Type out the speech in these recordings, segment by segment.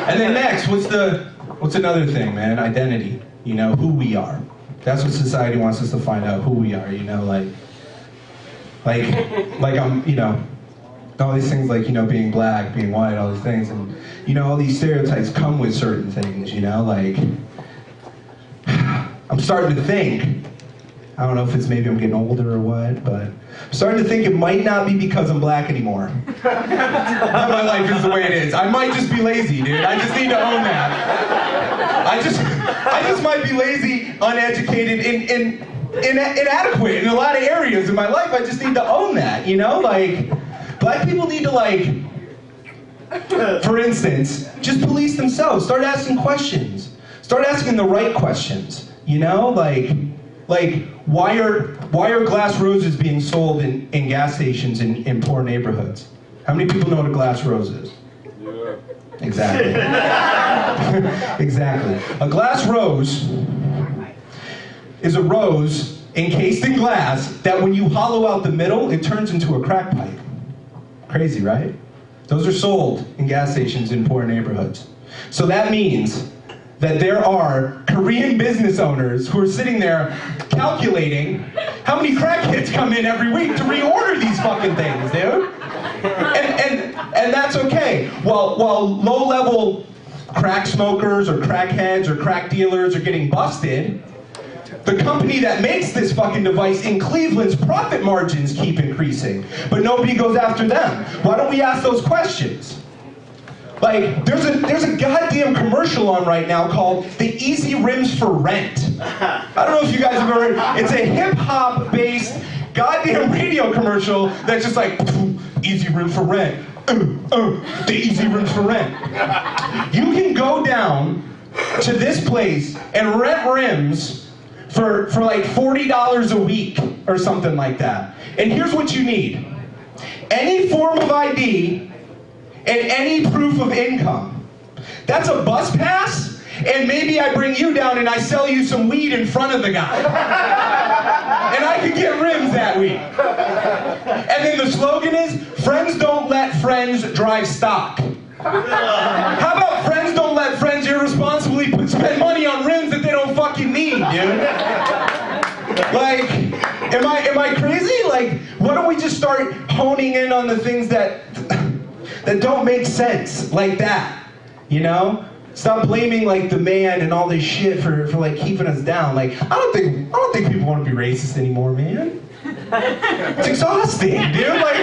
And then next, what's another thing, man? Identity. You know, who we are. That's what society wants us to find out, who we are, you know, like I'm, you know, all these things like, you know, being black, being white, all these things, and, you know, all these stereotypes come with certain things, you know, like, I'm starting to think, I don't know if it's maybe I'm getting older or what, but I'm starting to think it might not be because I'm black anymore. That my life is the way it is. I might just be lazy, dude. I just need to own that. I just might be lazy, uneducated, inadequate in a lot of areas in my life. I just need to own that, you know? Like, black people need to, like, for instance, just police themselves. Start asking questions. Start asking the right questions, you know? Like why are glass roses being sold in gas stations in poor neighborhoods? How many people know what a glass rose is? Yeah. Exactly. Exactly. A glass rose is a rose encased in glass that when you hollow out the middle, it turns into a crack pipe. Crazy, right? Those are sold in gas stations in poor neighborhoods. So that means that there are Korean business owners who are sitting there calculating how many crackheads come in every week to reorder these fucking things, dude. And that's okay. While low-level crack smokers or crackheads or crack dealers are getting busted, the company that makes this fucking device in Cleveland's profit margins keep increasing, but nobody goes after them. Why don't we ask those questions? Like, there's a goddamn commercial on right now called The Easy Rims for Rent. I don't know if you guys have ever heard. It's a hip-hop based goddamn radio commercial that's just like, easy rims for rent. The easy rims for rent. You can go down to this place and rent rims for like $40 a week or something like that. And here's what you need. Any form of ID and any proof of income. That's a bus pass, and maybe I bring you down and I sell you some weed in front of the guy. And I could get rims that week. And then the slogan is, friends don't let friends drive stock. How about friends don't let friends irresponsibly spend money on rims that they don't fucking need, dude? Like, am I crazy? Like, why don't we just start honing in on the things that don't make sense, like that, you know? Stop blaming like the man and all this shit for like keeping us down. Like, I don't think people want to be racist anymore, man. It's exhausting, dude. Like,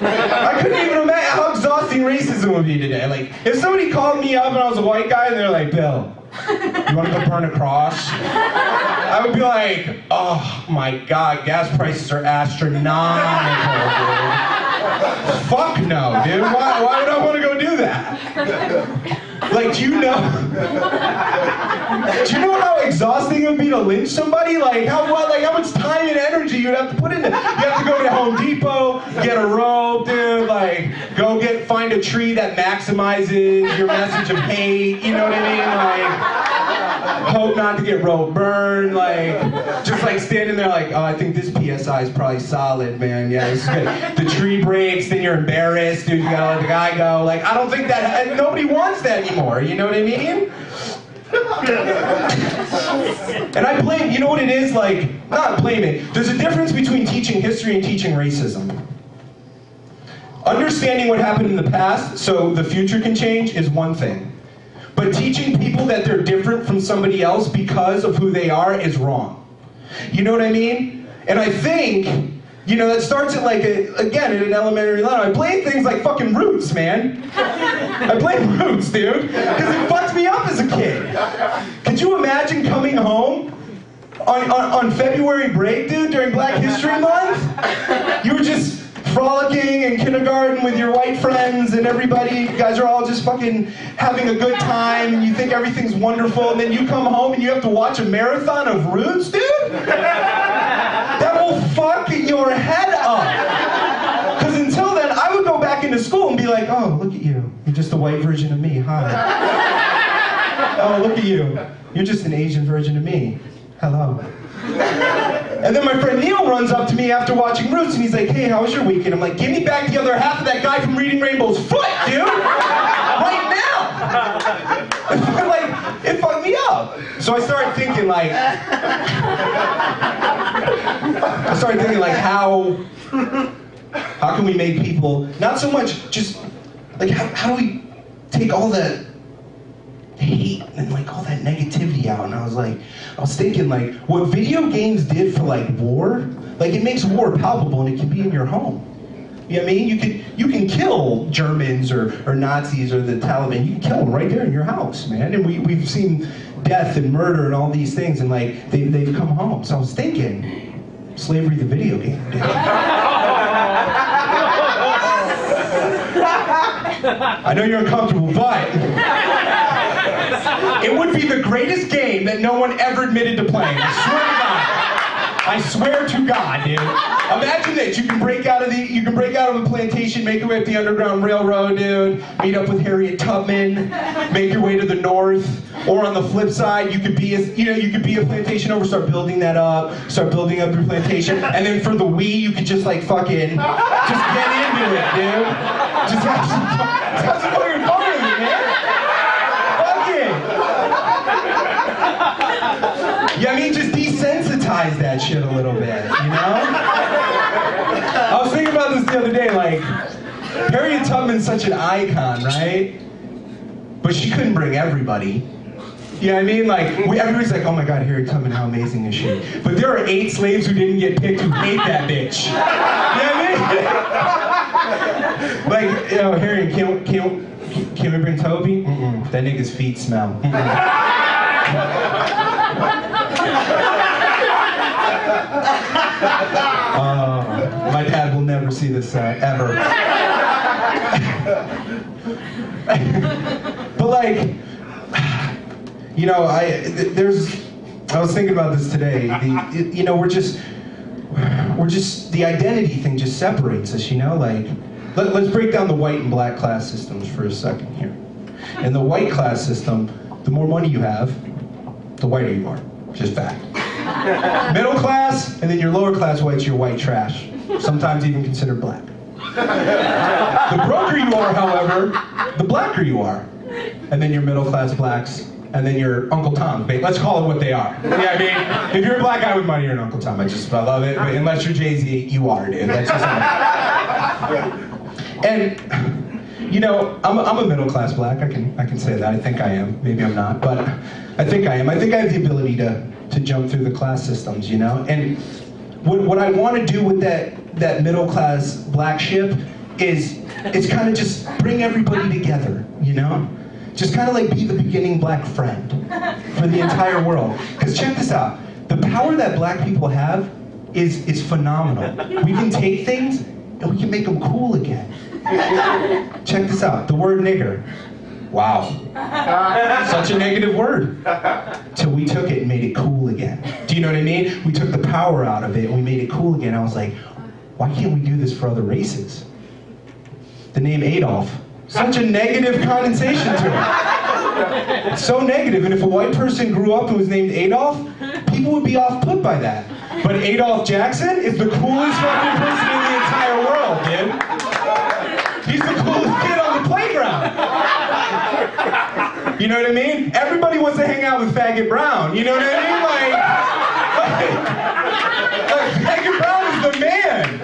I couldn't even imagine how exhausting racism would be today. Like, if somebody called me up and I was a white guy and they're like, Bill, you want to go burn a cross? I would be like, oh my God, gas prices are astronomical, dude. Fuck no, dude. Why would I want to go do that? Like, do you know how exhausting it would be to lynch somebody? Like, how much time and energy you'd have to put into it? You have to go to Home Depot, get a rope, dude. Like, go find a tree that maximizes your message of hate. You know what I mean? Like, hope not to get rope burned. Like, just like standing there, like, oh, I think this PSI is probably solid, man. Yeah, this is good. The tree breaks, then you're embarrassed, dude. You gotta let the guy go. Like, I don't think that nobody wants that anymore. You know what I mean? And I blame, you know what it is? Like, not blame it. There's a difference between teaching history and teaching racism. Understanding what happened in the past so the future can change is one thing. But teaching people that they're different from somebody else because of who they are is wrong. You know what I mean? And I think, you know, that starts at like, again, at an elementary level. I blame things like fucking roots, man. I blame roots, dude. Because it fucked me up as a kid. Could you imagine coming home on February break, dude, during Black History Month? You were just frolicking in kindergarten with your white friends and everybody, you guys are all just fucking having a good time and you think everything's wonderful, and then you come home and you have to watch a marathon of Roots, dude? That will fuck your head up. Because until then, I would go back into school and be like, oh, look at you. You're just a white version of me. Hi. Oh, look at you. You're just an Asian version of me. Hello. And then my friend Neil runs up to me after watching Roots and he's like, hey, how was your weekend? I'm like, give me back the other half of that guy from Reading Rainbow's foot, dude! So I started thinking like, how can we make people, not so much just, like how do we take all that hate and like all that negativity out? And I was thinking like, what video games did for like war, like it makes war palpable and it can be in your home. You know what I mean? You can kill Germans or Nazis or the Taliban. You can kill them right there in your house, man. And we've seen death and murder and all these things, and like they've come home. So I was thinking, slavery the video game. Dude. I know you're uncomfortable, but it would be the greatest game that no one ever admitted to playing. I swear to God. I swear to God, dude. Imagine this: you can break out of the plantation, make your way up the Underground Railroad, dude. Meet up with Harriet Tubman, make your way to the north. Or on the flip side, you could be a plantation owner, start building up your plantation, and then for the Wii, you could just like fucking just get into it, dude. Just have some fucking fun with it, man. Fuck it. Yeah, I mean, just desensitize that shit a little bit, you know? I was thinking about this the other day, like, Harriet Tubman's such an icon, right? But she couldn't bring everybody. You know what I mean? Like, everybody's like, oh my God, Harriet Tubman, how amazing is she? But there are 8 slaves who didn't get picked who hate that bitch. You know what I mean? Like, you know, Harriet, can we bring Toby? Mm-mm. That nigga's feet smell. My dad will never see this ever. But like, you know, I was thinking about this today. You know, we're just the identity thing just separates us. You know, like let's break down the white and black class systems for a second here. In the white class system, the more money you have, the whiter you are. Just fact. Middle class, and then your lower class whites, you're white trash. Sometimes even considered black. The broker you are, however, the blacker you are. And then your middle class blacks, and then your Uncle Tom. Let's call it what they are. Yeah, I mean, if you're a black guy with money, you're an Uncle Tom. I love it. But unless you're Jay-Z, you are, dude. That's just And you know, I'm a middle class black. I can say that. I think I am. Maybe I'm not, but I think I am. I think I have the ability to jump through the class systems, you know? And what I want to do with that middle class black ship is it's kind of just bring everybody together, you know? Just kind of like be the beginning black friend for the entire world. Because check this out, the power that black people have is phenomenal. We can take things and we can make them cool again. Check this out, the word nigger. Wow. Such a negative word. Till we took it and made it cool again. Do you know what I mean? We took the power out of it and we made it cool again. I was like, why can't we do this for other races? The name Adolf, such a negative connotation to it. It's so negative, and if a white person grew up and was named Adolf, people would be off-put by that. But Adolf Jackson is the coolest fucking person in the entire world, dude. He's the coolest kid on the playground. You know what I mean? Everybody wants to hang out with Faggot Brown. You know what I mean? Like Faggot Brown is the man.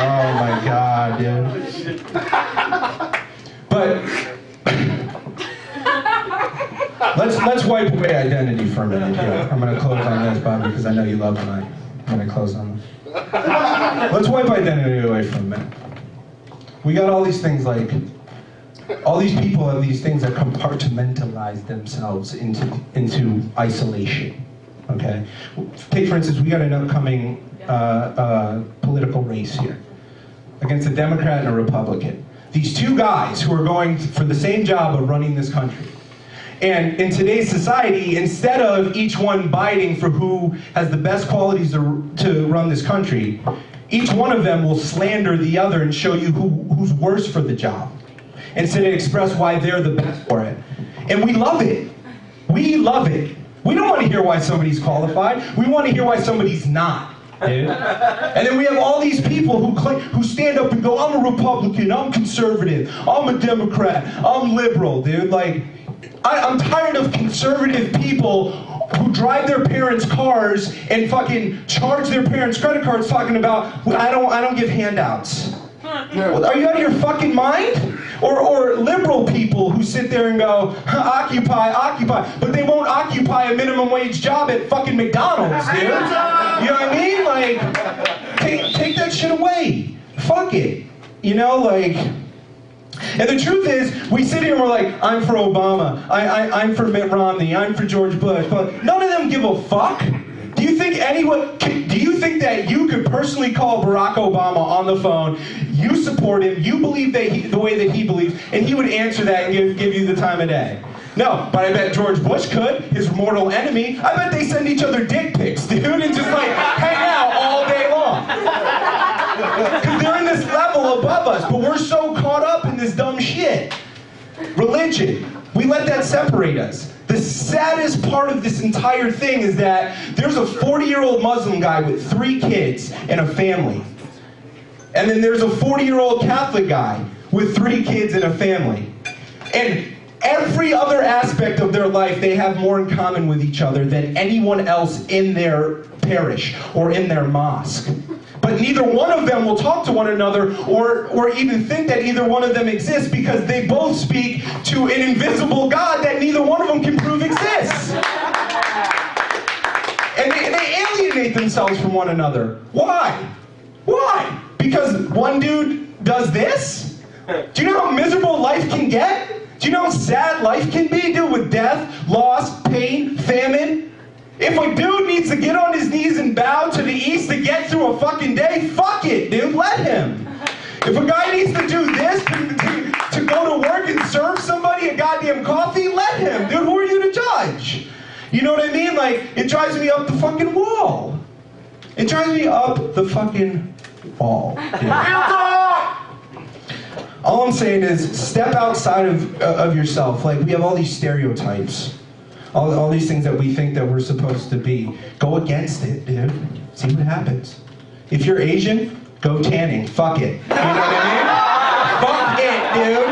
Oh my God, dude. But let's wipe away identity for a minute here. I'm gonna close on this, Bob, because I know you love mine. I'm gonna close on this. Let's wipe identity away for a minute. We got all these things like, all these people have these things that compartmentalize themselves into isolation, okay? Take for instance, we got an upcoming political race here against a Democrat and a Republican. These two guys who are going for the same job of running this country. And in today's society, instead of each one biting for who has the best qualities to run this country, each one of them will slander the other and show you who's worse for the job, instead of express why they're the best for it. And we love it. We love it. We don't want to hear why somebody's qualified. We want to hear why somebody's not. dude. And then we have all these people who stand up and go, I'm a Republican, I'm conservative, I'm a Democrat, I'm liberal, dude. Like, I'm tired of conservative people who drive their parents' cars and fucking charge their parents' credit cards talking about, I don't give handouts. Are you out of your fucking mind? Or liberal people who sit there and go, occupy, occupy, but they won't occupy a minimum wage job at fucking McDonald's, dude. You know what I mean? Like, take that shit away. Fuck it. You know, like... And the truth is, we sit here and we're like, I'm for Obama, I'm for Mitt Romney, I'm for George Bush, but none of them give a fuck. Do you think that you could personally call Barack Obama on the phone, you support him, you believe the way that he believes, and he would answer that and give you the time of day? No, but I bet George Bush could, his mortal enemy. I bet they send each other dick pics, dude, and just like hang out all day long. Because they're in this level above us, but we're so caught up in this dumb shit. Religion, we let that separate us. The saddest part of this entire thing is that there's a 40-year-old Muslim guy with 3 kids and a family. And then there's a 40-year-old Catholic guy with 3 kids and a family. And every other aspect of their life, they have more in common with each other than anyone else in their parish or in their mosque. But neither one of them will talk to one another or even think that either one of them exists because they both speak to an invisible God that neither one of them can prove exists. And they alienate themselves from one another. Why? Why? Because one dude does this? Do you know how miserable life can get? Do you know how sad life can be, dude, with death, loss, pain, famine? If a dude needs to get on his knees and bow to the east to get through a fucking day, fuck it, dude, let him. If a guy needs to do this to go to work and serve somebody a goddamn coffee, let him. Dude, who are you to judge? You know what I mean? Like, it drives me up the fucking wall. It drives me up the fucking wall. All I'm saying is, step outside of yourself. Like, we have all these stereotypes. All these things that we think that we're supposed to be. Go against it, dude. See what happens. If you're Asian, go tanning. Fuck it. You know what I mean? Fuck it, dude.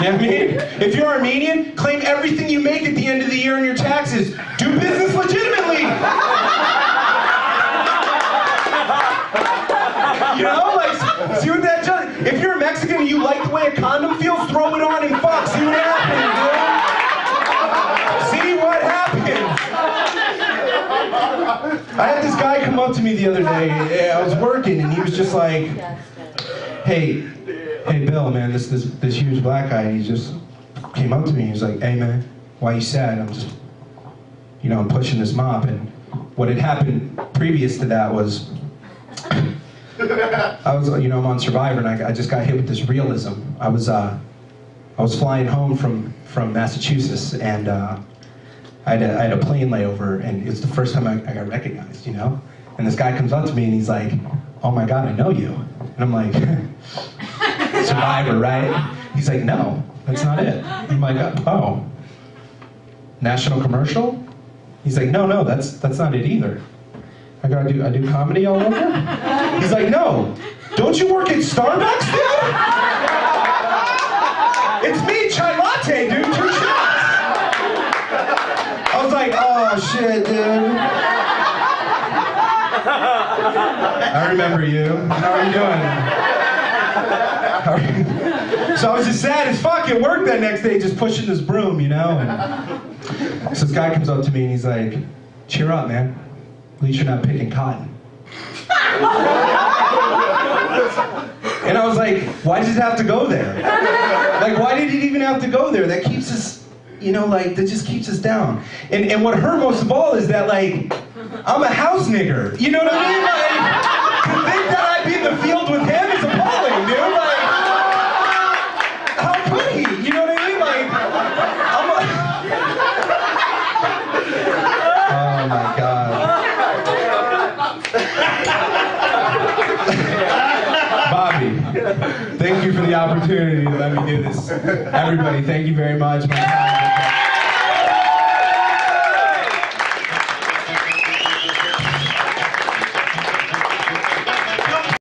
You know what I mean? If you're Armenian, claim everything you make at the end of the year in your taxes. Do business legitimately. You know, like, see what that does? If you're a Mexican and you like the way a condom feels, throw it on and fuck. See what happens, dude. See what happens. I had this guy come up to me the other day. I was working and he was just like, hey Bill, man, this huge black guy, he just came up to me. He was like, hey man, why you sad? I'm just, I'm pushing this mop. And what had happened previous to that was, I was, I'm on Survivor and I just got hit with this realism. I was flying home from Massachusetts and I had a plane layover and it's the first time I got recognized, And this guy comes up to me and he's like, oh my God, I know you. And I'm like, Survivor, right? He's like, no, that's not it. I'm like, oh, national commercial? He's like, no, that's not it either. I do comedy all over? He's like, no, don't you work at Starbucks, dude? It's me, chai latte, dude, 2 shots. I was like, oh shit, dude. I remember you. How are you doing? So I was just sad as fuck at work that next day, just pushing this broom, And so this guy comes up to me and he's like, cheer up, man. At least you're not picking cotton. And I was like, why does it have to go there? Like, why did it even have to go there? That keeps us, that just keeps us down. And what hurt most of all is that, like, I'm a house nigger. You know what I mean? Like, to think that I'd be in the field with him is appalling, dude. Like, how could he? You know what I mean? Like, oh my God. Bobby, thank you for the opportunity to let me do this. Everybody, thank you very much.